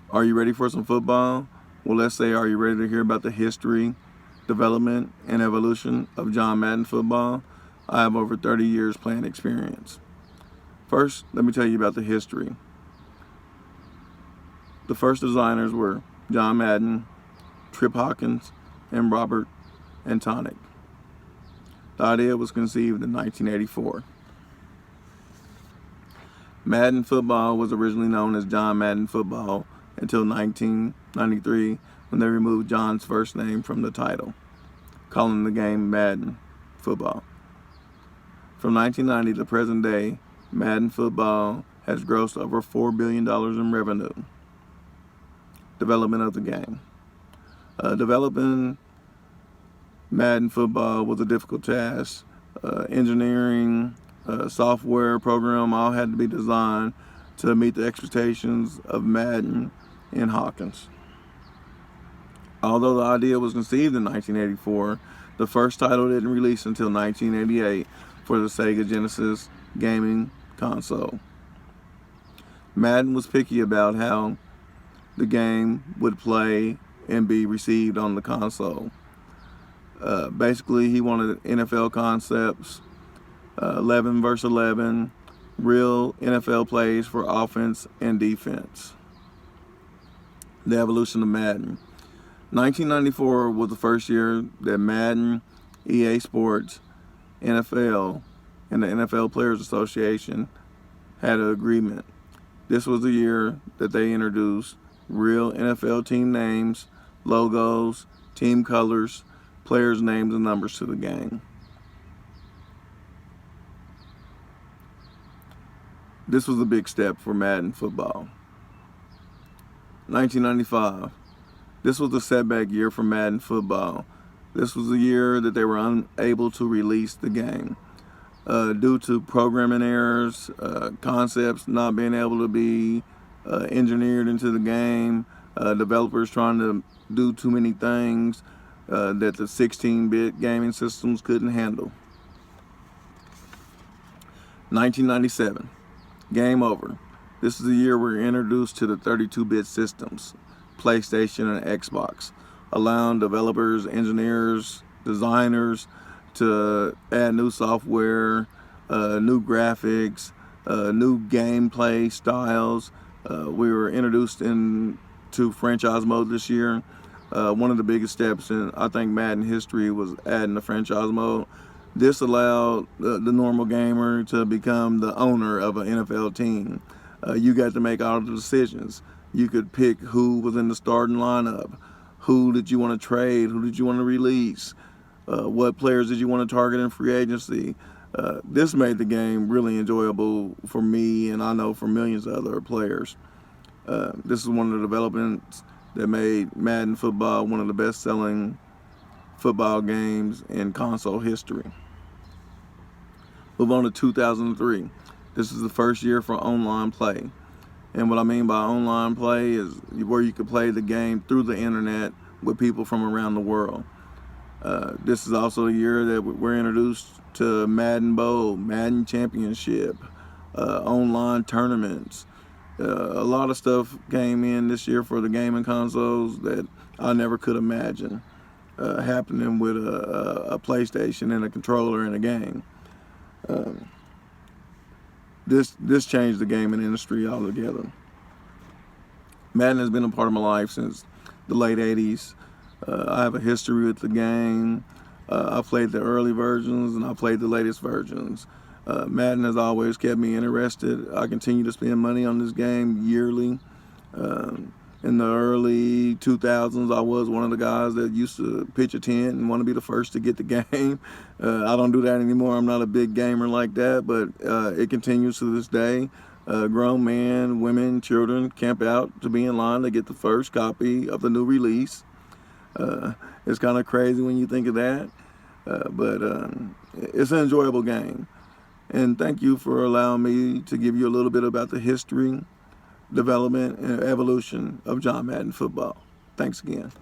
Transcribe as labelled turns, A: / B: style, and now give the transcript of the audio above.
A: Are you ready for some football? Well, let's say, are you ready to hear about the history, development, and evolution of John Madden football? I have over 30 years playing experience. First, let me tell you about the history. The first designers were John Madden, Trip Hawkins, and Robert Antoniuk. The idea was conceived in 1984. Madden football was originally known as John Madden football until 1993, when they removed John's first name from the title, calling the game Madden football. From 1990 to present day, Madden football has grossed over $4 billion in revenue. Development of the game. Developing Madden football was a difficult task. Engineering, software, program all had to be designed to meet the expectations of Madden and Hawkins. Although the idea was conceived in 1984, the first title didn't release until 1988 for the Sega Genesis gaming console. Madden was picky about how the game would play and be received on the console. Basically, he wanted NFL concepts, 11 versus 11, real NFL plays for offense and defense. The evolution of Madden. 1994 was the first year that Madden, EA Sports, NFL, and the NFL Players Association had an agreement. This was the year that they introduced real NFL team names, logos, team colors, players' names, and numbers to the game. This was a big step for Madden football. 1995. This was a setback year for Madden football. This was the year that they were unable to release the game due to programming errors, concepts not being able to be engineered into the game, developers trying to do too many things that the 16-bit gaming systems couldn't handle. 1997. Game over. This is the year we're introduced to the 32-bit systems, PlayStation and Xbox, allowing developers, engineers, designers to add new software, new graphics, new gameplay styles. We were introduced into franchise mode this year. One of the biggest steps in, I think, Madden history was adding the franchise mode. This allowed the normal gamer to become the owner of an NFL team. You got to make all the decisions. You could pick who was in the starting lineup, who did you want to trade, who did you want to release, what players did you want to target in free agency. This made the game really enjoyable for me, and I know for millions of other players. This is one of the developments that made Madden football one of the best-selling football games in console history. Move on to 2003. This is the first year for online play. And what I mean by online play is where you could play the game through the internet with people from around the world. This is also the year that we're introduced to Madden Bowl, Madden Championship, online tournaments. A lot of stuff came in this year for the gaming consoles that I never could imagine happening with a PlayStation and a controller in a game. This changed the gaming industry altogether. Madden has been a part of my life since the late 80s. I have a history with the game. I played the early versions and I played the latest versions. Madden has always kept me interested. I continue to spend money on this game yearly. In the early 2000s, I was one of the guys that used to pitch a tent and want to be the first to get the game. I don't do that anymore. I'm not a big gamer like that, but it continues to this day. Grown men, women, children camp out to be in line to get the first copy of the new release. It's kind of crazy when you think of that, but it's an enjoyable game. And thank you for allowing me to give you a little bit about the history, development, and evolution of John Madden football. Thanks again.